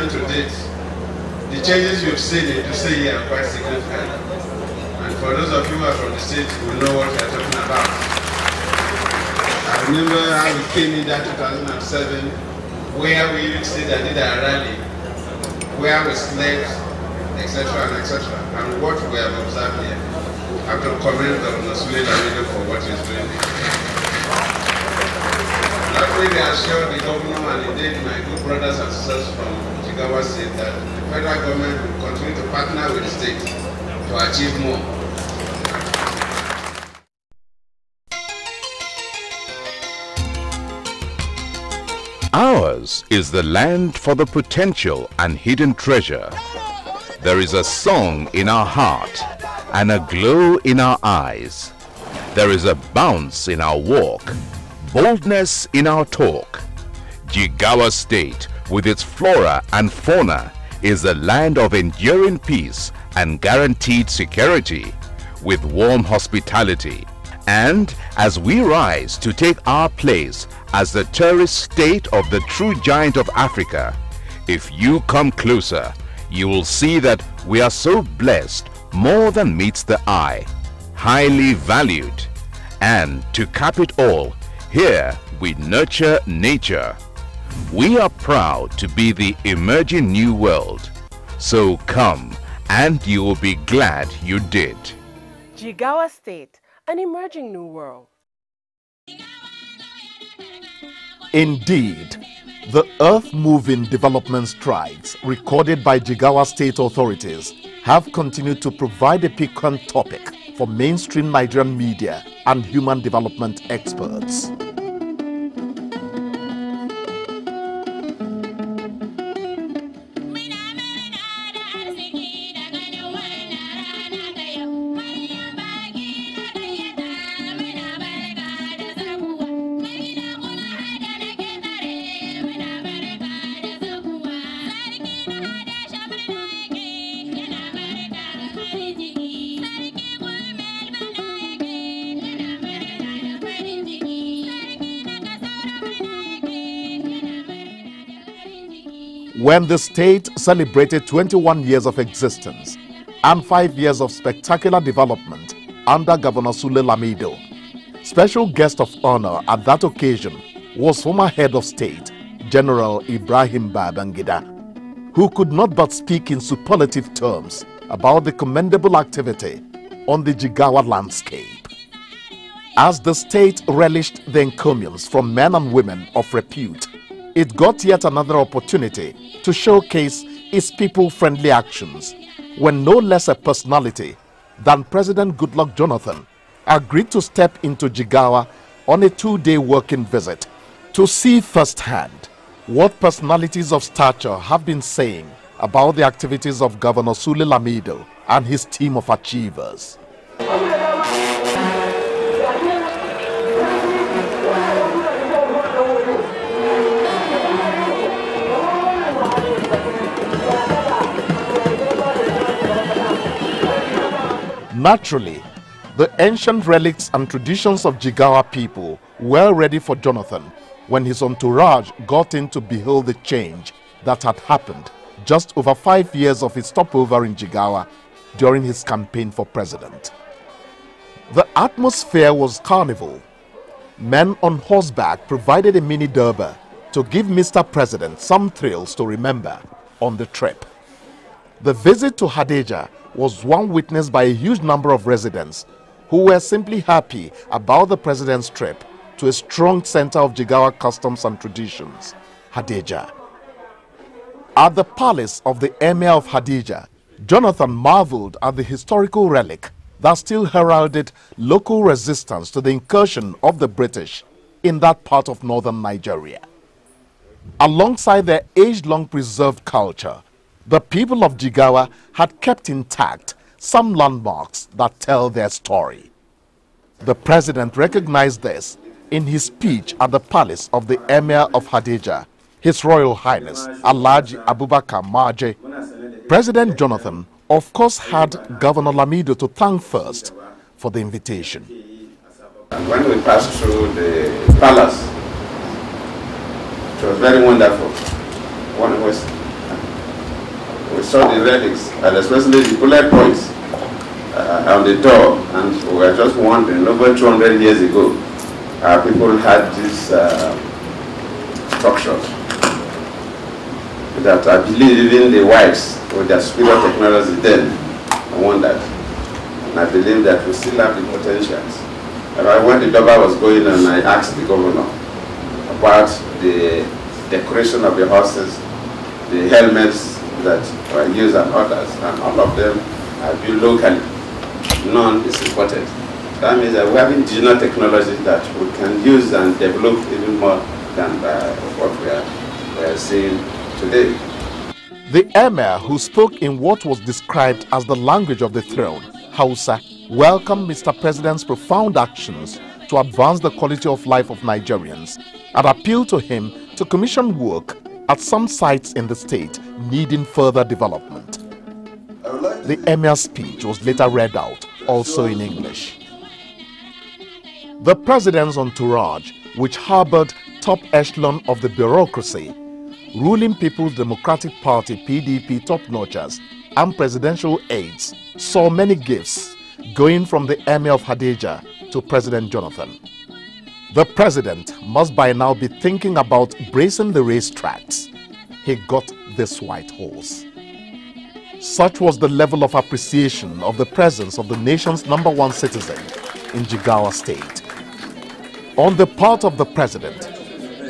To date, the changes you've seen in Dusseyi are quite significant. And for those of you who are from the state, will know what we are talking about. I remember how we came in that 2007, where we said that did a rally, where we slept, etc. and etc. And what we have observed here. I have to commend Governor Sule Lamido for what he's doing. That way they assured the governor and indeed my good brothers and sisters from Jigawa State that the federal government will continue to partner with the state to achieve more. Ours is the land for the potential and hidden treasure. There is a song in our heart and a glow in our eyes. There is a bounce in our walk, boldness in our talk. Jigawa State, with its flora and fauna, is a land of enduring peace and guaranteed security, with warm hospitality. And as we rise to take our place as the tourist state of the true giant of Africa, if you come closer, you will see that we are so blessed more than meets the eye, highly valued. And to cap it all, here we nurture nature. We are proud to be the emerging new world. So come and you will be glad you did. Jigawa State, an emerging new world. Indeed, the earth-moving development strides recorded by Jigawa State authorities have continued to provide a piquant topic for mainstream Nigerian media and human development experts. When the state celebrated 21 years of existence and 5 years of spectacular development under Governor Sule Lamido, special guest of honor at that occasion was former head of state, General Ibrahim Babangida, who could not but speak in superlative terms about the commendable activity on the Jigawa landscape. As the state relished the encomiums from men and women of repute, it got yet another opportunity to showcase its people-friendly actions when no less a personality than President Goodluck Jonathan agreed to step into Jigawa on a 2-day working visit to see firsthand what personalities of stature have been saying about the activities of Governor Sule Lamido and his team of achievers. Naturally, the ancient relics and traditions of Jigawa people were ready for Jonathan when his entourage got in to behold the change that had happened just over 5 years of his stopover in Jigawa during his campaign for president. The atmosphere was carnival. men on horseback provided a mini Durbar to give Mr. President some thrills to remember on the trip. The visit to Hadejia was one witnessed by a huge number of residents who were simply happy about the president's trip to a strong center of Jigawa customs and traditions, Hadejia. At the palace of the Emir of Hadejia, Jonathan marveled at the historical relic that still heralded local resistance to the incursion of the British in that part of northern Nigeria. Alongside their age-long preserved culture, the people of Jigawa had kept intact some landmarks that tell their story. The president recognized this in his speech at the palace of the Emir of Hadejia, His Royal Highness Alhaji Abubakar Maje. President Jonathan, of course, had Governor Lamido to thank first for the invitation. And when we passed through the palace, it was very wonderful. We saw the relics, and especially the bullet points on the door, and we were just wondering, over 200 years ago, people had these structures that I believe even the whites, with their superior technology then, I wondered. And I believe that we still have the potentials. And when the Durbar was going on, I asked the governor about the decoration of the horses, the helmets that were used and others, and all of them are built locally. None is imported. That means that we have indigenous technology that we can use and develop even more than what we are seeing today. The Emir, who spoke in what was described as the language of the throne, Hausa, welcomed Mr. President's profound actions to advance the quality of life of Nigerians and appealed to him to commission work at some sites in the state needing further development. The Emir's speech was later read out, also in English. The president's entourage, which harbored top echelon of the bureaucracy, ruling People's Democratic Party PDP top-notchers and presidential aides, saw many gifts going from the Emir of Hadejia to President Jonathan. The president must by now be thinking about bracing the racetracks. He got this white horse. Such was the level of appreciation of the presence of the nation's #1 citizen in Jigawa State. On the part of the president,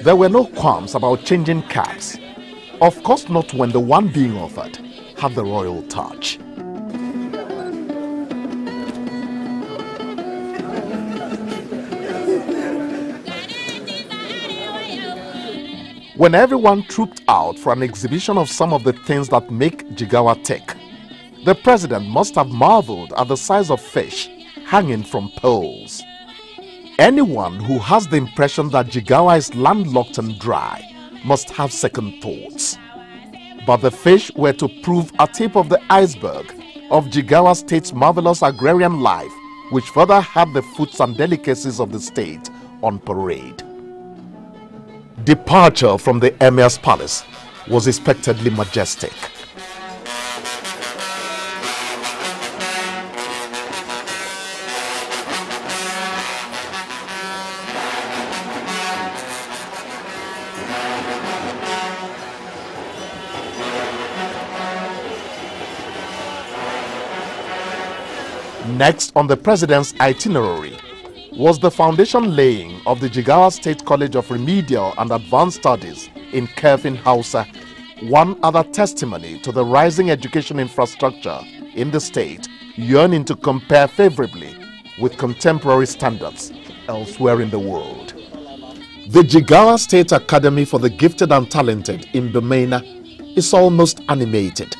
there were no qualms about changing caps. Of course not when the one being offered had the royal touch. When everyone trooped out for an exhibition of some of the things that make Jigawa tick, the president must have marveled at the size of fish hanging from poles. Anyone who has the impression that Jigawa is landlocked and dry must have second thoughts. But the fish were to prove a tip of the iceberg of Jigawa State's marvelous agrarian life, which further had the foods and delicacies of the state on parade. Departure from the Emir's palace was expectedly majestic. Next on the president's itinerary was the foundation laying of the Jigawa State College of Remedial and Advanced Studies in Kerfin, Hausa, one other testimony to the rising education infrastructure in the state, yearning to compare favorably with contemporary standards elsewhere in the world. The Jigawa State Academy for the Gifted and Talented in Bemena is almost animated.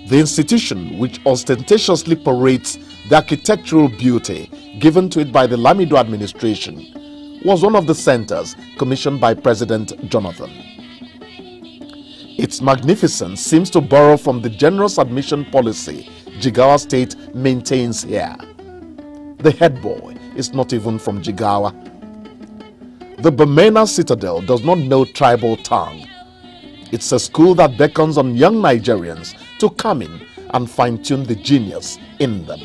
The institution, which ostentatiously parades the architectural beauty given to it by the Lamido administration, was one of the centers commissioned by President Jonathan. Its magnificence seems to borrow from the generous admission policy Jigawa State maintains here. The head boy is not even from Jigawa. The Bemena Citadel does not know tribal tongue. It's a school that beckons on young Nigerians to come in and fine-tune the genius in them.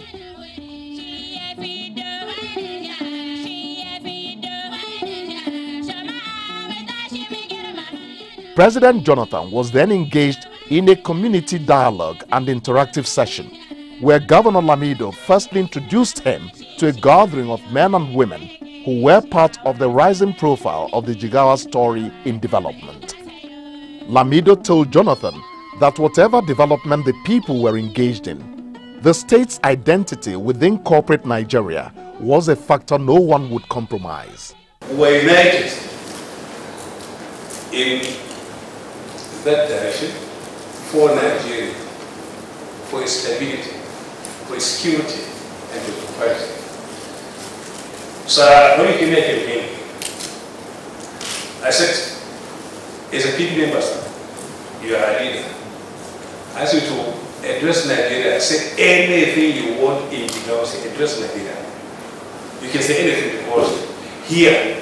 President Jonathan was then engaged in a community dialogue and interactive session where Governor Lamido firstly introduced him to a gathering of men and women who were part of the rising profile of the Jigawa story in development. Lamido told Jonathan that whatever development the people were engaged in, the state's identity within corporate Nigeria was a factor no one would compromise. We were united in that direction for Nigeria, for its stability, for its security, and for prosperity. So when you came here campaign, I said, as a people member, you are a leader. I ask you to address Nigeria, say anything you want in Jigawa State, address Nigeria. You can say anything because here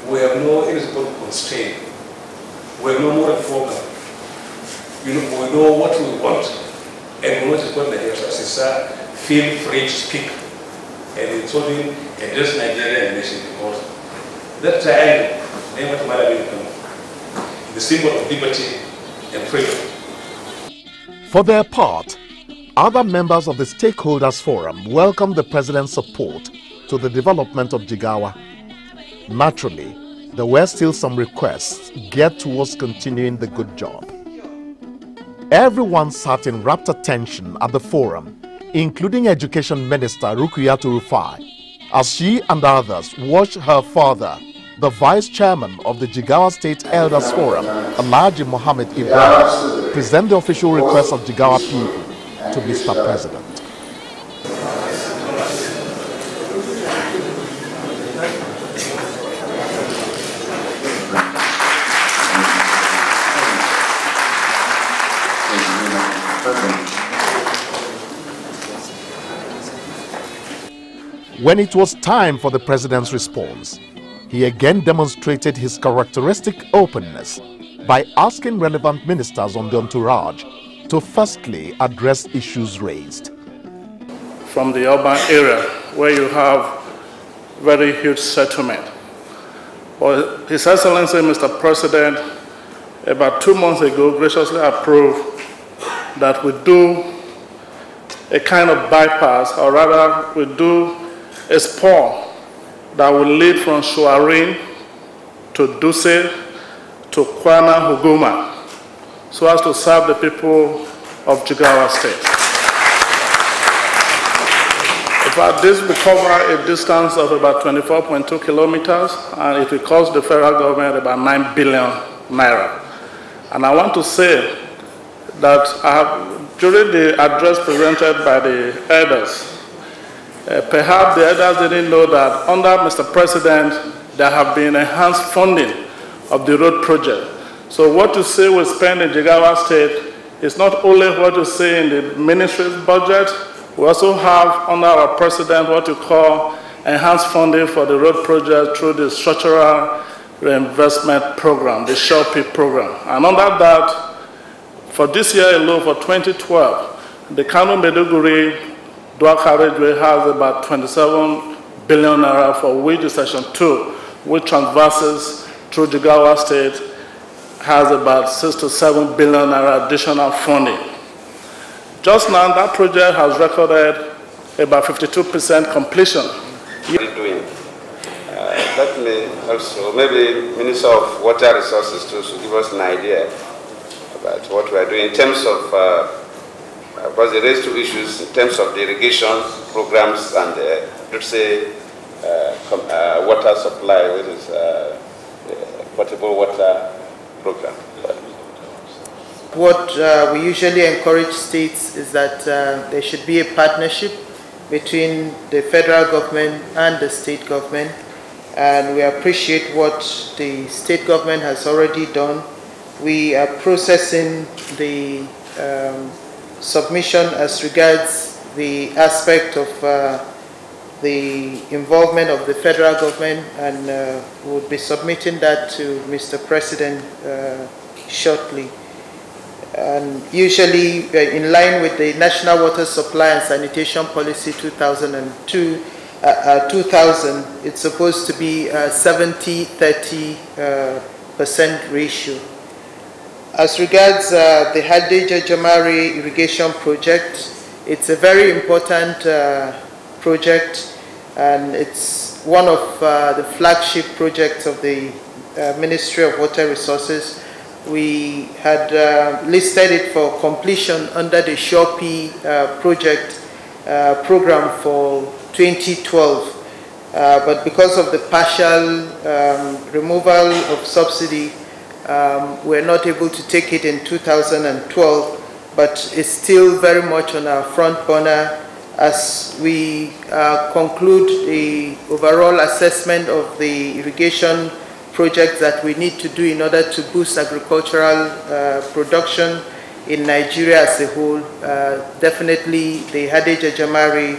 we have no any constraint. We have no moral problem. We know what we want and we want to put Nigeria. So I say, sir, feel free to speak. And it's only address Nigeria and nation because that triangle, name what Malawi become, the symbol of liberty and freedom. For their part, other members of the Stakeholders Forum welcomed the President's support to the development of Jigawa. Naturally, there were still some requests geared towards continuing the good job. Everyone sat in rapt attention at the forum, including Education Minister Rukuyatu Rufai, as she and others watched her father, the Vice Chairman of the Jigawa State Elders Forum, Alhaji Mohammed Ibrahim, present the official request of Jigawa people to Mr. President. When it was time for the President's response, he again demonstrated his characteristic openness by asking relevant ministers on the entourage to firstly address issues raised. From the urban area where you have very huge settlement. Well, His Excellency Mr. President about 2 months ago graciously approved that we do a kind of bypass, or rather we do a spur that will lead from Shuarin to Duse to Kwana Huguma, so as to serve the people of Jigawa State. In fact, this will cover a distance of about 24.2 kilometers, and it will cost the federal government about 9 billion naira. And I want to say that during the address presented by the elders, perhaps the elders didn't know that under Mr. President, there have been enhanced funding of the road project. So what you say we spend in Jigawa State is not only what you see in the ministry's budget, we also have under our president what you call enhanced funding for the road project through the structural reinvestment program, the SHOPI program. And under that, for this year alone, for 2012, the Kano Meduguri Dual Carriageway has about 27 billion naira, for which the Section 2, which transverses through Jigawa State, has about 6 to 7 billion naira additional funding. Just now, that project has recorded about 52% completion. What are you doing? Let me also, maybe Minister of Water Resources too, should give us an idea about what we are doing in terms of because they raised two issues in terms of the irrigation programs and let's say water supply, which is potable water program. What we usually encourage states is that there should be a partnership between the federal government and the state government, and we appreciate what the state government has already done. We are processing the submission as regards the aspect of the involvement of the federal government, and we'll be submitting that to Mr. President shortly. And usually, in line with the National Water Supply and Sanitation Policy 2000, it's supposed to be a 70-30% ratio. As regards the Hadeja Jamari irrigation project, it's a very important project, and it's one of the flagship projects of the Ministry of Water Resources. We had listed it for completion under the SHOPI project program for 2012. But because of the partial removal of subsidy, we're not able to take it in 2012, but it's still very much on our front burner as we conclude the overall assessment of the irrigation projects that we need to do in order to boost agricultural production in Nigeria as a whole. Definitely the Hadeja Jamari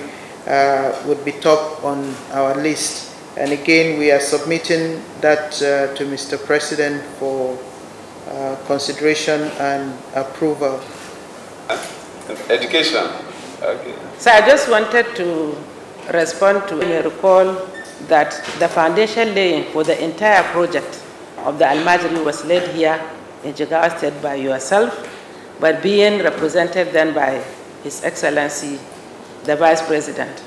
would be top on our list. And again, we are submitting that to Mr. President for consideration and approval. Education. Okay. So I just wanted to respond to, you recall that the foundation laying for the entire project of the Almajiri was laid here in Jigawa State by yourself, but being represented then by His Excellency, the Vice President.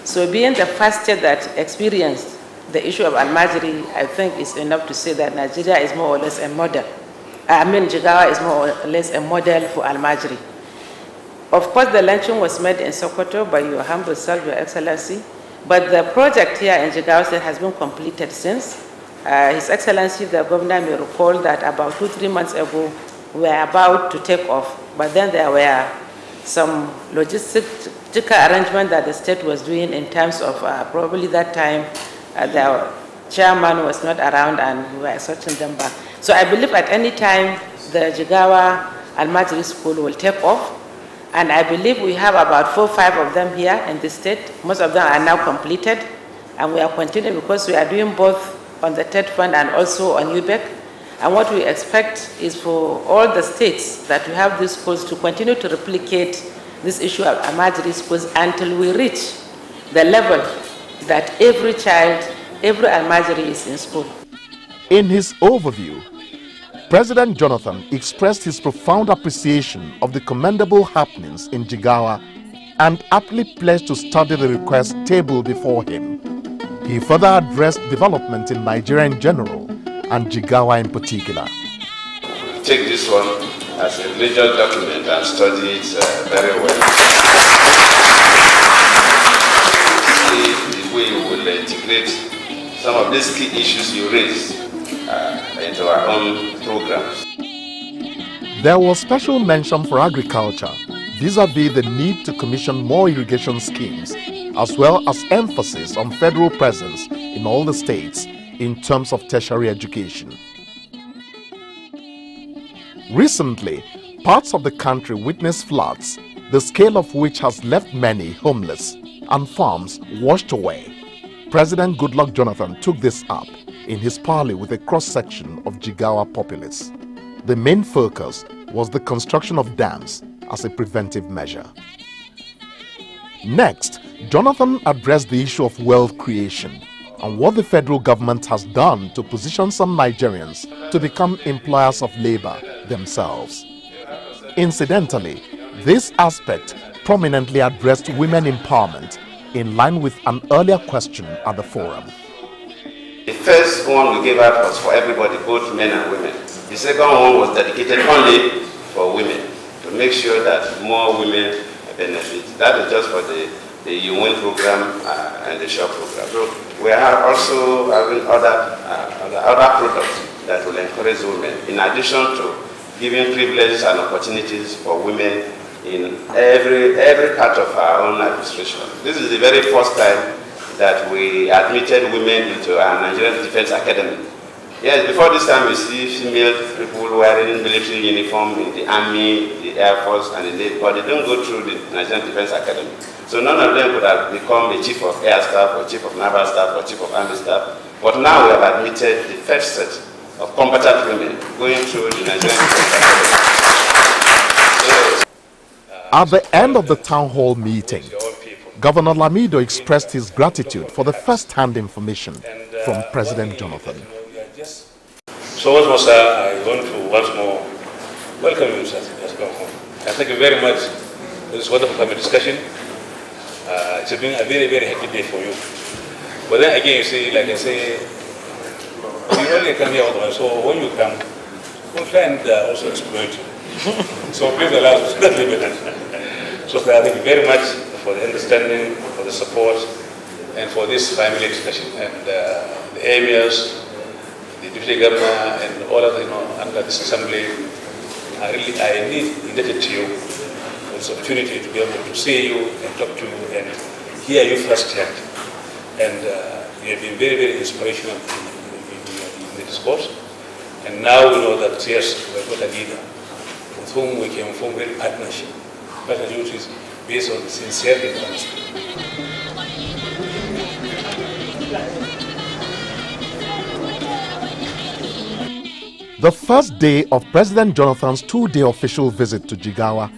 So being the first state that experienced the issue of Almajiri, I think is enough to say that Nigeria is more or less a model. Jigawa is more or less a model for Almajiri. Of course, the launching was made in Sokoto by your humble self, Your Excellency, but the project here in Jigawa State has been completed since. His Excellency, the Governor, may recall that about 2-3 months ago, we were about to take off, but then there were some logistical arrangement that the state was doing in terms of probably that time the chairman was not around and we were searching them back. So I believe at any time the Jigawa Almajiri School will take off, and I believe we have about 4 or 5 of them here in the state. Most of them are now completed, and we are continuing because we are doing both on the TED Fund and also on UBEC. And what we expect is for all the states that we have these schools to continue to replicate this issue of Almajiri schools until we reach the level that every child, every Almajiri is in school. In his overview, President Jonathan expressed his profound appreciation of the commendable happenings in Jigawa and aptly pledged to study the request tabled before him. He further addressed development in Nigeria in general and Jigawa in particular. Take this one as a major document and study it very well. See the way we will integrate some of these key issues you raised into our own programs. There was special mention for agriculture vis-a-vis the need to commission more irrigation schemes, as well as emphasis on federal presence in all the states in terms of tertiary education. Recently, parts of the country witnessed floods, the scale of which has left many homeless and farms washed away. President Goodluck Jonathan took this up in his parley with a cross-section of Jigawa populace. The main focus was the construction of dams as a preventive measure. Next, Jonathan addressed the issue of wealth creation and what the federal government has done to position some Nigerians to become employers of labor themselves. Incidentally, this aspect prominently addressed women empowerment in line with an earlier question at the forum. The first one we gave out was for everybody, both men and women. The second one was dedicated only for women, to make sure that more women benefit. That is just for the UN program and the SHOP program. So we are also having other products that will encourage women, in addition to giving privileges and opportunities for women in every part of our own administration. This is the very first time that we admitted women into our Nigerian Defense Academy. Yes, before this time you see female people wearing military uniform in the Army, the Air Force, and the Navy, but they don't go through the Nigerian Defense Academy. So none of them could have become a chief of air staff, or chief of naval staff, or chief of army staff. But now we have admitted the first set of competent women going through the Nigerian Defense Academy. At the end of the town hall meeting, Governor Lamido expressed his gratitude for the first-hand information from President Jonathan. So what was I want to once more welcome you, sir. And thank you very much for this wonderful family discussion. It's been a very, very happy day for you. But then again, you see, like I say, we only come here all the time, so when you come, we'll try and also exploit you. So please allow us to live with us. So thank you very much for the understanding, for the support, and for this family discussion. And the emirs, the deputy governor, and all of under this assembly, I need indebted to you for this opportunity to be able to see you and talk to you and hear you firsthand. And you have been very, very inspirational in the discourse. And now we know that, yes, we've got a leader with whom we can form very partnership which is based on sincerity and honesty. The first day of President Jonathan's two-day official visit to Jigawa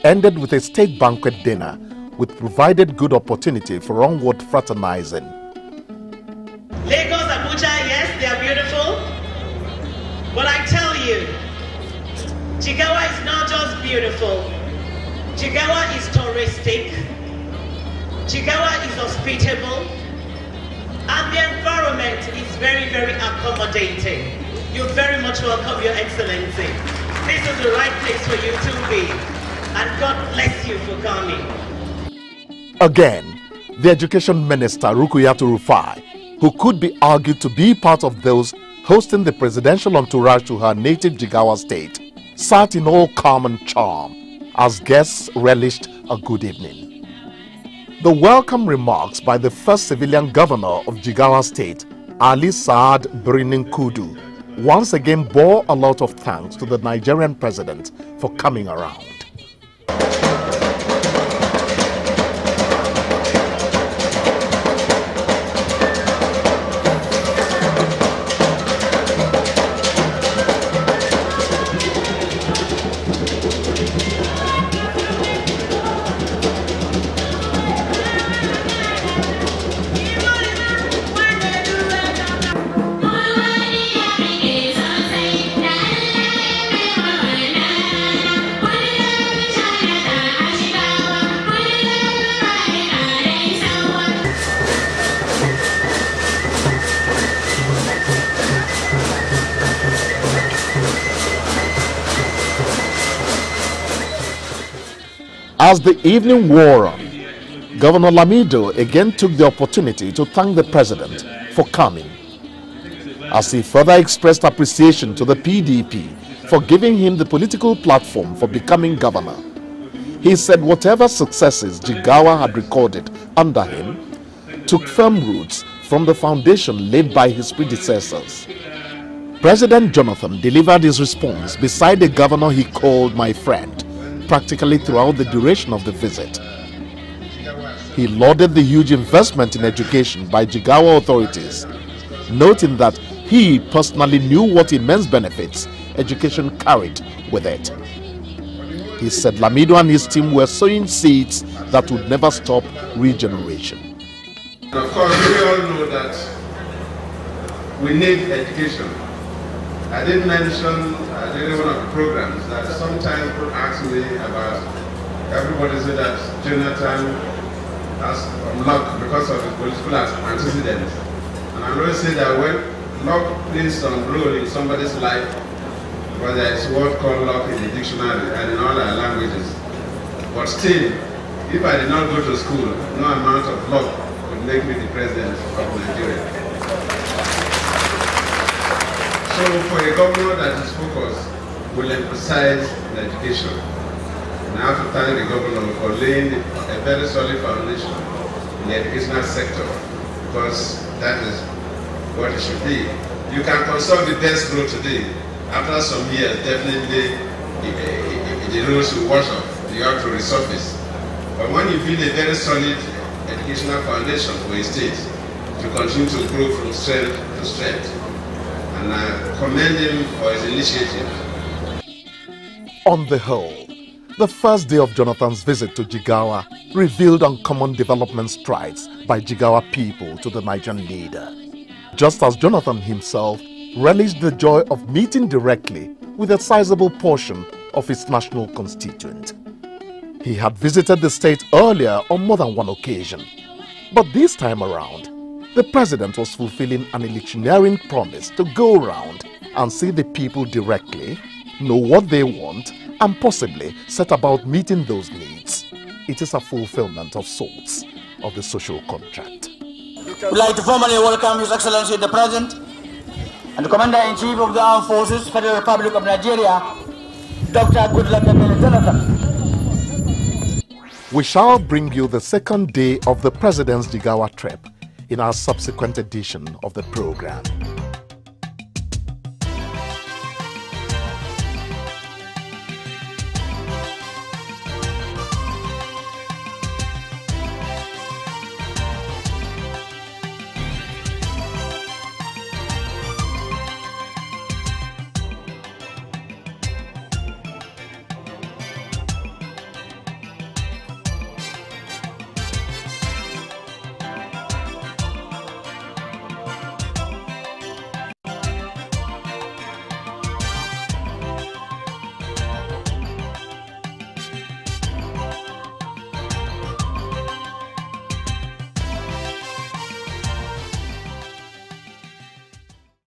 ended with a state banquet dinner, which provided good opportunity for onward fraternizing. Lagos, Abuja, yes, they are beautiful. But I tell you, Jigawa is not just beautiful. Jigawa is touristic. Jigawa is hospitable. And the environment is very, very accommodating. You're very much welcome, Your Excellency. This is the right place for you to be. And God bless you for coming. Again, the Education Minister, Rukuyatu Rufai, who could be argued to be part of those hosting the presidential entourage to her native Jigawa State, sat in all calm and charm as guests relished a good evening. The welcome remarks by the first civilian governor of Jigawa State, Ali Saad Birnin Kudu, once again bore a lot of thanks to the Nigerian president for coming around. As the evening wore on, Governor Lamido again took the opportunity to thank the president for coming, as he further expressed appreciation to the PDP for giving him the political platform for becoming governor. He said whatever successes Jigawa had recorded under him took firm roots from the foundation laid by his predecessors. President Jonathan delivered his response beside the governor he called my friend, practically throughout the duration of the visit. He lauded the huge investment in education by Jigawa authorities, noting that he personally knew what immense benefits education carried with it. He said Lamido and his team were sowing seeds that would never stop regeneration. Of course, we all know that we need education. I did mention during one of the programs that sometimes people ask me about, everybody said that Jonathan has luck because of his political antecedents. And I always say that when luck plays some role in somebody's life, because there is a word called luck in the dictionary and in all our languages. But still, if I did not go to school, no amount of luck would make me the president of Nigeria. So for a governor that is focused, will emphasize the education. And I have to thank the governor for laying a very solid foundation in the educational sector, because that is what it should be. You can consult the best road today. After some years, definitely the roads will wash off. You have to resurface. But when you build a very solid educational foundation for a state, to continue to grow from strength to strength. And I commend him for his initiative. On the whole, the first day of Jonathan's visit to Jigawa revealed uncommon development strides by Jigawa people to the Nigerian leader, just as Jonathan himself relished the joy of meeting directly with a sizable portion of his national constituent. He had visited the state earlier on more than one occasion, but this time around, the president was fulfilling an electioneering promise to go around and see the people directly, know what they want, and possibly set about meeting those needs. It is a fulfillment of sorts of the social contract. We'd like to formally welcome His Excellency the President and the Commander-in-Chief of the Armed Forces, Federal Republic of Nigeria, Dr. Goodluck Jonathan. We shall bring you the second day of the President's Jigawa trip in our subsequent edition of the program.